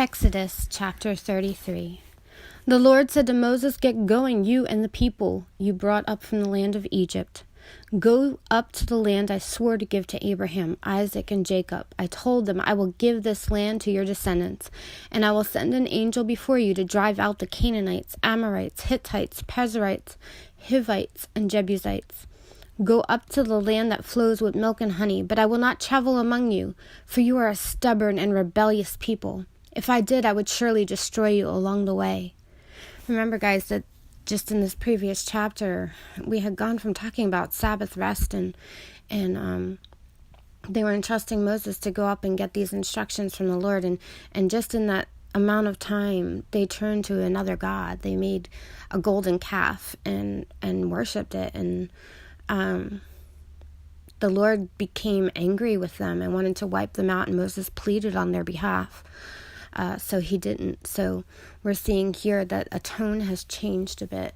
Exodus chapter 33. The Lord said to Moses, "Get going, you and the people you brought up from the land of Egypt. Go up to the land I swore to give to Abraham, Isaac, and Jacob. I told them, I will give this land to your descendants, and I will send an angel before you to drive out the Canaanites, Amorites, Hittites, Perizzites, Hivites, and Jebusites. Go up to the land that flows with milk and honey, but I will not travel among you, for you are a stubborn and rebellious people. If I did, I would surely destroy you along the way." Remember, guys, that just in this previous chapter, we had gone from talking about Sabbath rest and they were entrusting Moses to go up and get these instructions from the Lord. And just in that amount of time, they turned to another god. They made a golden calf and worshipped it. And the Lord became angry with them and wanted to wipe them out. And Moses pleaded on their behalf. So he didn't. So we're seeing here that a tone has changed a bit,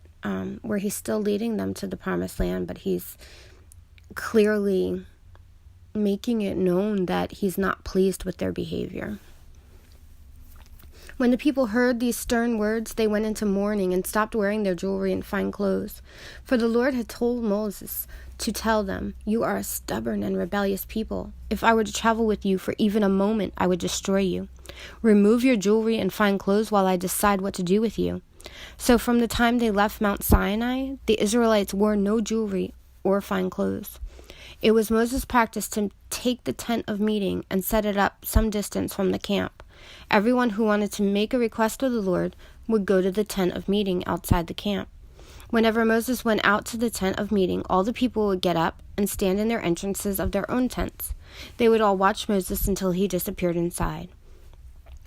where he's still leading them to the promised land, but he's clearly making it known that he's not pleased with their behavior. When the people heard these stern words, they went into mourning and stopped wearing their jewelry and fine clothes. For the Lord had told Moses to tell them, "You are a stubborn and rebellious people. If I were to travel with you for even a moment, I would destroy you. Remove your jewelry and fine clothes while I decide what to do with you." So from the time they left Mount Sinai, the Israelites wore no jewelry or fine clothes. It was Moses' practice to take the tent of meeting and set it up some distance from the camp. Everyone who wanted to make a request of the Lord would go to the tent of meeting outside the camp. Whenever Moses went out to the tent of meeting, all the people would get up and stand in their entrances of their own tents. They would all watch Moses until he disappeared inside.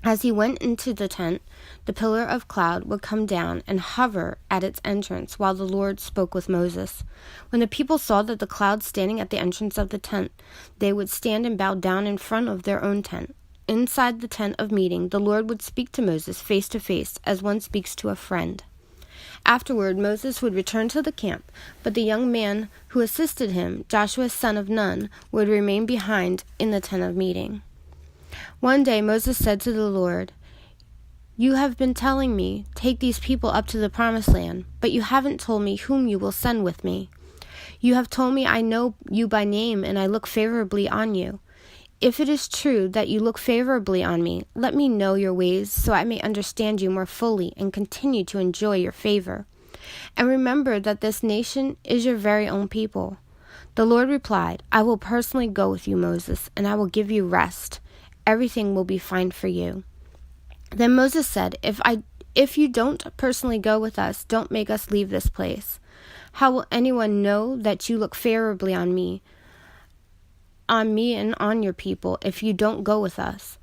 As he went into the tent, the pillar of cloud would come down and hover at its entrance while the Lord spoke with Moses. When the people saw that the cloud standing at the entrance of the tent, they would stand and bow down in front of their own tent. Inside the tent of meeting, the Lord would speak to Moses face to face, as one speaks to a friend. Afterward, Moses would return to the camp, but the young man who assisted him, Joshua son of Nun, would remain behind in the tent of meeting. One day Moses said to the Lord, "You have been telling me, 'Take these people up to the promised land,' but you haven't told me whom you will send with me. You have told me I know you by name and I look favorably on you. If it is true that you look favorably on me, let me know your ways so I may understand you more fully and continue to enjoy your favor. And remember that this nation is your very own people." The Lord replied, "I will personally go with you, Moses, and I will give you rest. Everything will be fine for you." Then Moses said, If you don't personally go with us, don't make us leave this place. How will anyone know that you look favorably on me and on your people if you don't go with us?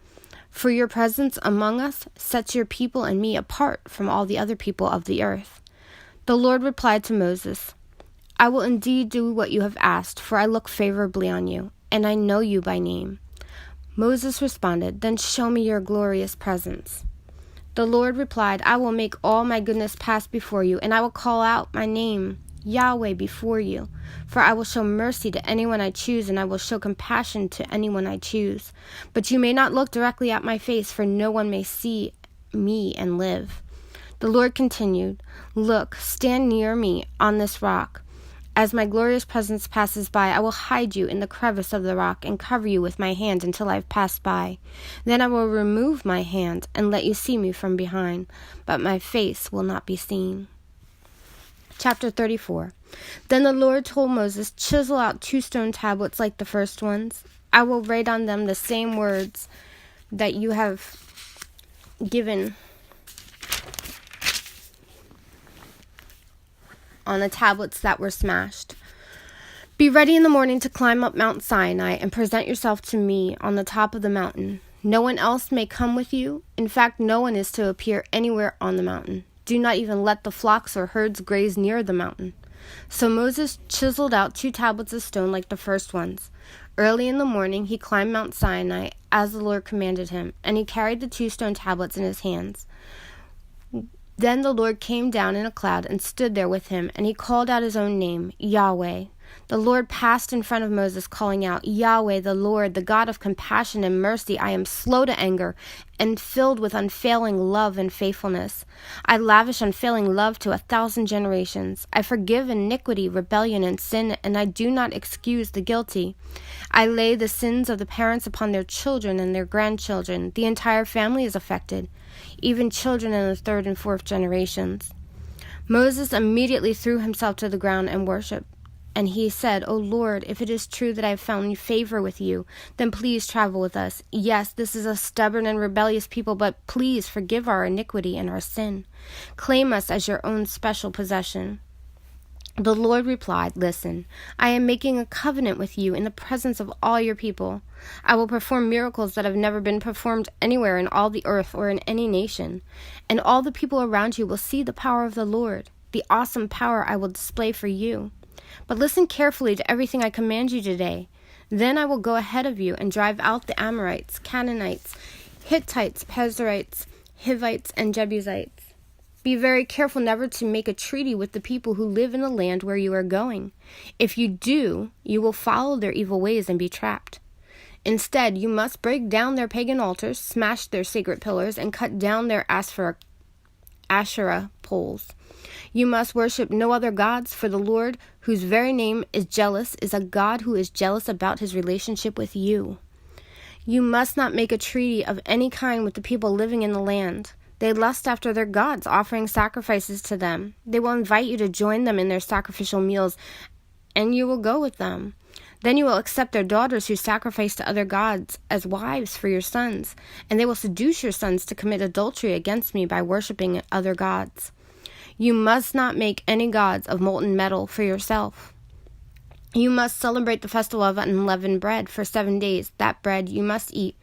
For your presence among us sets your people and me apart from all the other people of the earth." The Lord replied to Moses, "I will indeed do what you have asked, for I look favorably on you, and I know you by name." Moses responded, "Then show me your glorious presence." The Lord replied, "I will make all my goodness pass before you, and I will call out my name, Yahweh, before you. For I will show mercy to anyone I choose, and I will show compassion to anyone I choose. But you may not look directly at my face, for no one may see me and live." The Lord continued, "Look, stand near me on this rock. As my glorious presence passes by, I will hide you in the crevice of the rock and cover you with my hand until I have passed by. Then I will remove my hand and let you see me from behind, but my face will not be seen." Chapter 34. Then the Lord told Moses, "Chisel out 2 stone tablets like the first ones. I will write on them the same words that you have given on the tablets that were smashed. Be ready in the morning to climb up Mount Sinai and present yourself to me on the top of the mountain. No one else may come with you. In fact, no one is to appear anywhere on the mountain. Do not even let the flocks or herds graze near the mountain." So Moses chiseled out 2 tablets of stone like the first ones. Early in the morning he climbed Mount Sinai as the Lord commanded him, and he carried the 2 stone tablets in his hands. Then the Lord came down in a cloud and stood there with him, and he called out his own name, Yahweh. The Lord passed in front of Moses, calling out, Yahweh, the Lord, the God of compassion and mercy, I am slow to anger and filled with unfailing love and faithfulness. I lavish unfailing love to 1,000 generations. I forgive iniquity, rebellion, and sin, and I do not excuse the guilty. I lay the sins of the parents upon their children and their grandchildren. The entire family is affected, even children in the 3rd and 4th generations. Moses immediately threw himself to the ground and worshipped. And he said, O Lord, if it is true that I have found favor with you, then please travel with us. Yes, this is a stubborn and rebellious people, but please forgive our iniquity and our sin. Claim us as your own special possession. The Lord replied, Listen, I am making a covenant with you in the presence of all your people. I will perform miracles that have never been performed anywhere in all the earth or in any nation. And all the people around you will see the power of the Lord, the awesome power I will display for you. But listen carefully to everything I command you today. Then I will go ahead of you and drive out the Amorites, Canaanites, Hittites, Perizzites, Hivites, and Jebusites. Be very careful never to make a treaty with the people who live in the land where you are going. If you do, you will follow their evil ways and be trapped. Instead, you must break down their pagan altars, smash their sacred pillars, and cut down their Asherah poles. You must worship no other gods, for the Lord, whose very name is jealous, is a God who is jealous about his relationship with you. You must not make a treaty of any kind with the people living in the land. They lust after their gods, offering sacrifices to them. They will invite you to join them in their sacrificial meals, and you will go with them. Then you will accept their daughters who sacrifice to other gods as wives for your sons, and they will seduce your sons to commit adultery against me by worshiping other gods. You must not make any gods of molten metal for yourself. You must celebrate the festival of unleavened bread for 7 days. That bread you must eat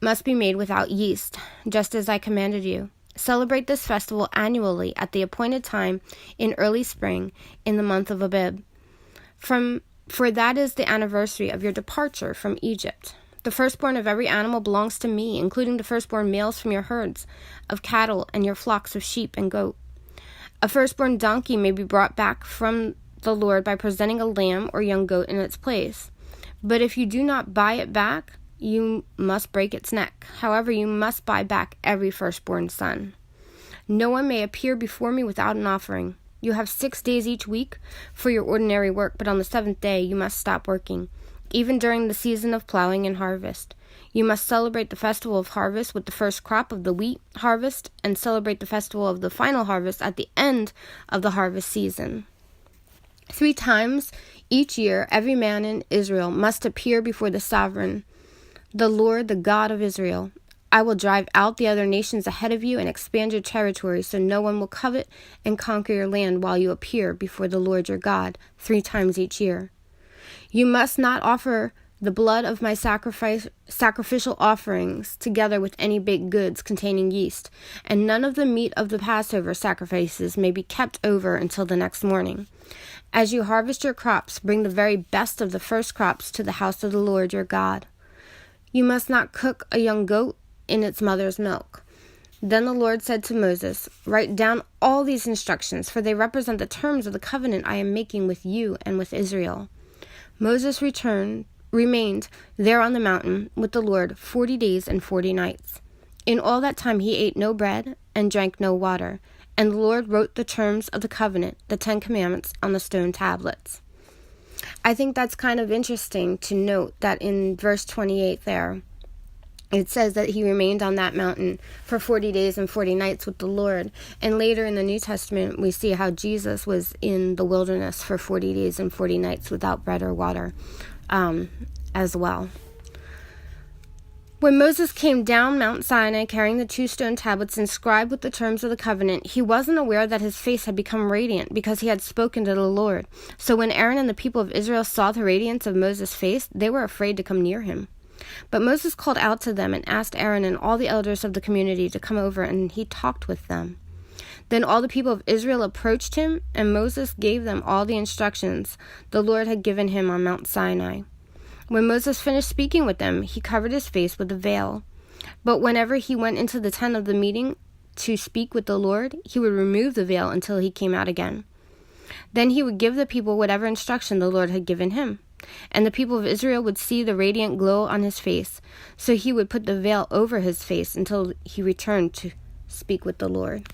must be made without yeast, just as I commanded you. Celebrate this festival annually at the appointed time in early spring in the month of Abib. For that is the anniversary of your departure from Egypt. The firstborn of every animal belongs to me, including the firstborn males from your herds of cattle and your flocks of sheep and goat. A firstborn donkey may be brought back from the Lord by presenting a lamb or young goat in its place. But if you do not buy it back, you must break its neck. However, you must buy back every firstborn son. No one may appear before me without an offering. You have 6 days each week for your ordinary work, but on the 7th day you must stop working, even during the season of plowing and harvest. You must celebrate the festival of harvest with the first crop of the wheat harvest, and celebrate the festival of the final harvest at the end of the harvest season. 3 times each year, every man in Israel must appear before the sovereign, the Lord, the God of Israel. I will drive out the other nations ahead of you and expand your territory, so no one will covet and conquer your land while you appear before the Lord your God 3 times each year. You must not offer the blood of my sacrificial offerings together with any baked goods containing yeast, and none of the meat of the Passover sacrifices may be kept over until the next morning. As you harvest your crops, bring the very best of the first crops to the house of the Lord your God. You must not cook a young goat in its mother's milk. Then the Lord said to Moses, Write down all these instructions, for they represent the terms of the covenant I am making with you and with Israel. Moses remained there on the mountain with the Lord 40 days and 40 nights. In all that time he ate no bread and drank no water, and the Lord wrote the terms of the covenant, the 10 Commandments, on the stone tablets. I think that's kind of interesting to note that in verse 28 there, it says that he remained on that mountain for 40 days and 40 nights with the Lord. And later in the New Testament, we see how Jesus was in the wilderness for 40 days and 40 nights without bread or water as well. When Moses came down Mount Sinai carrying the 2 stone tablets inscribed with the terms of the covenant, he wasn't aware that his face had become radiant because he had spoken to the Lord. So when Aaron and the people of Israel saw the radiance of Moses' face, they were afraid to come near him. But Moses called out to them and asked Aaron and all the elders of the community to come over, and he talked with them. Then all the people of Israel approached him, and Moses gave them all the instructions the Lord had given him on Mount Sinai. When Moses finished speaking with them, he covered his face with a veil. But whenever he went into the tent of the meeting to speak with the Lord, he would remove the veil until he came out again. Then he would give the people whatever instruction the Lord had given him. And the people of Israel would see the radiant glow on his face. So he would put the veil over his face until he returned to speak with the Lord.